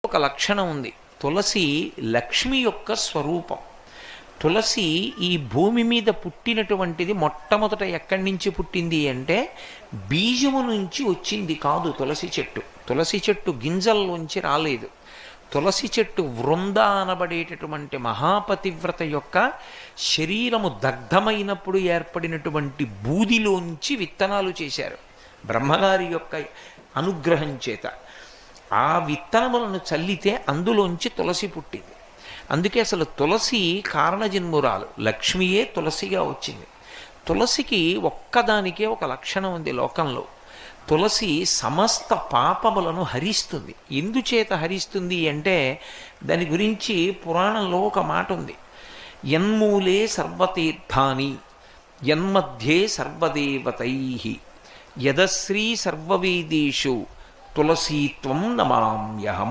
ఒక లక్షణం ఉంది. తులసి లక్ష్మి యొక్క స్వరూపం. తులసి ఈ భూమి మీద పుట్టినటువంటిది మొట్టమొదట ఎక్కడి నుంచి పుట్టింది అంటే బీజము నుంచి వచ్చింది కాదు. తులసి చెట్టు గింజల్లోంచి రాలేదు. తులసి చెట్టు వృంద అనబడేటటువంటి మహాపతివ్రత యొక్క శరీరము దగ్ధమైనప్పుడు ఏర్పడినటువంటి బూదిలోంచి విత్తనాలు చేశారు బ్రహ్మగారి యొక్క అనుగ్రహం చేత. ఆ విత్తనములను చల్లితే అందులోంచి తులసి పుట్టింది. అందుకే అసలు తులసి కారణజన్మురాలు, లక్ష్మియే తులసిగా వచ్చింది. తులసికి ఒక్కదానికే ఒక లక్షణం ఉంది లోకంలో. తులసి సమస్త పాపములను హరిస్తుంది. ఎందుచేత హరిస్తుంది అంటే దాని గురించి పురాణంలో ఒక మాట ఉంది. యన్మూలే సర్వతీర్థాని యన్మధ్యే సర్వదేవతై యదశ్రీ సర్వవేదేషు తులసీత్వం నమామ్యహం.